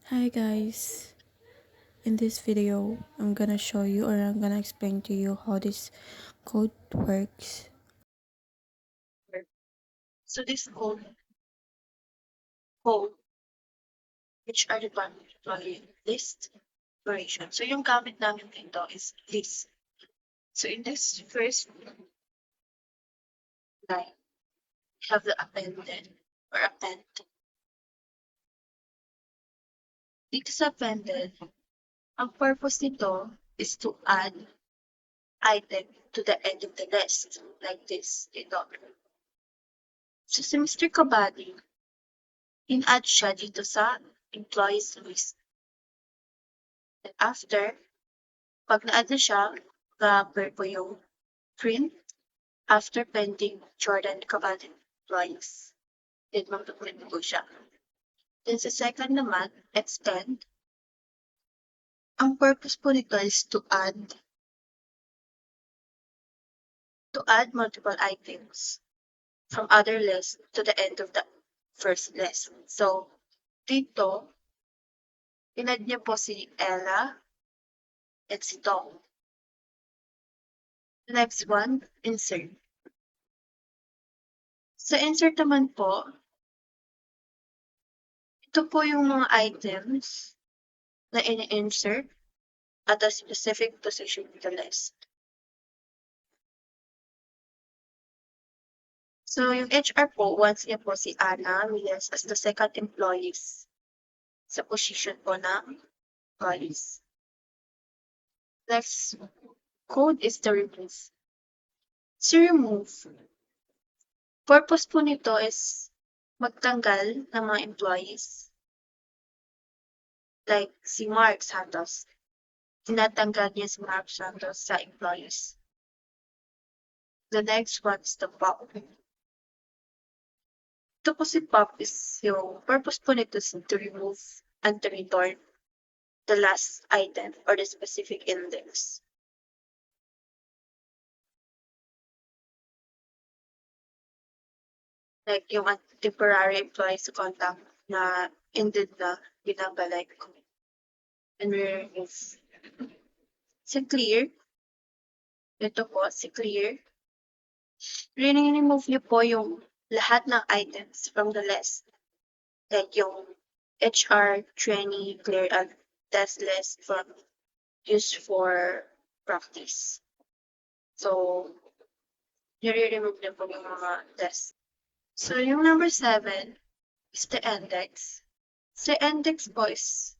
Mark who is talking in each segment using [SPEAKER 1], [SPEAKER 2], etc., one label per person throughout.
[SPEAKER 1] Hi guys, in this video I'm gonna show you or I'm gonna explain to you how this code works.
[SPEAKER 2] So this code which are required by list operation. So yung gamit namin dito is list. So in this first line, we have the appended or append. Dito sa appended, ang purpose nito is to add item to the end of the list like this. Ito. So si Mr. Kabadi, in-add siya dito sa employees list. And after, pag na-add na siya, ga-appear po yung print after pending Jordan Cabal employees. Then magpuprint po siya. Then sa second naman, extend. Ang purpose po nito is to add multiple items from other lists to the end of the first list. So, dito, inad niya po si Ella at si Tom. The next one, insert. Sa insert naman po, ito po yung mga items na ini-insert at a specific position in the list. So, yung HR po, wants niya po si Ana Miles as the second employees sa position po ng employees. Next code is the remove. Si remove, purpose po nito is magtanggal ng mga employees. Like si Mark Santos. Tinatanggal niya si Mark Santos sa employees. The next one is the pop. Ito po si pop is yung purpose po nito is to remove and to return the last item or the specific index. Like yung temporary employees contact na ended na binabalik and remove. Si clear, ito po si clear. Remove niyo po yung lahat ng items from the list. Like yung HR, trainee, clear and test list from used for practice. So, nire-remove niyo po yung mga test. So, yung number 7 is the index. Sa index po is,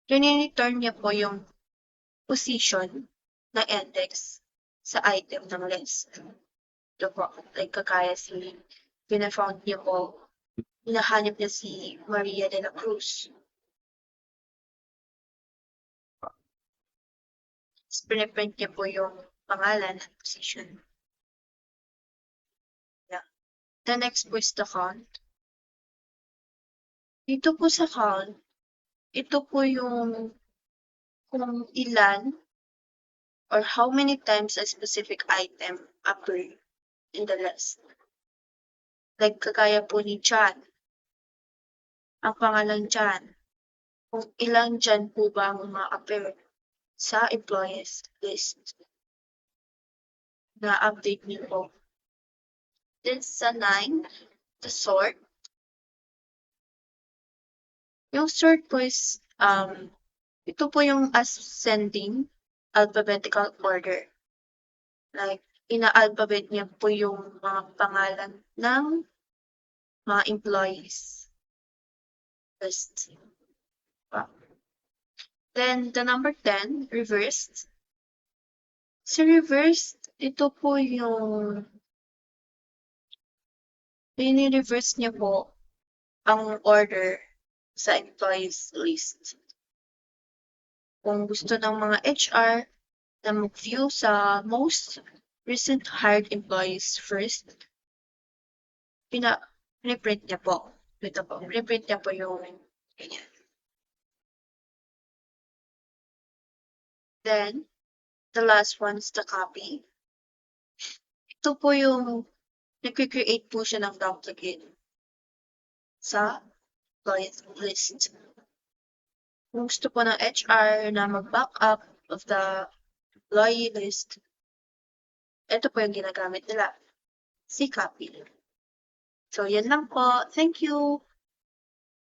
[SPEAKER 2] return niya po yung position na index sa item ng list. Ito po, like kagaya si, pina-found niya po, hinahanap niya si Maria de la Cruz. Tapos piniprint niya po yung pangalan at position. Yeah. The next po is the count. Dito po sa count, ito po yung kung ilan or how many times a specific item appear in the list. Like kagaya po ni John, ang pangalan John, kung ilang John po ba ang ma-appear sa employees list na update niyo po. Then sa 9, the sort. Yung sort po is, ito po yung ascending alphabetical order. Like, ina-alphabet niya po yung mga pangalan ng mga employees list. Then, the number 10, reversed. Sa reversed, ito po yung ini-reverse niya po ang order sa employees list. Kung gusto ng mga HR na mag-view sa most recent hired employees first, piniprint niya po. Ito po, piniprint niya po yung ganyan. Then, the last one is the copy. Ito po yung nag-create po siya ng duplicate sa employees list. Kung gusto po ng HR na mag-back up of the employee list, ito po yung ginagamit nila, si copy. So, yan lang po. Thank you!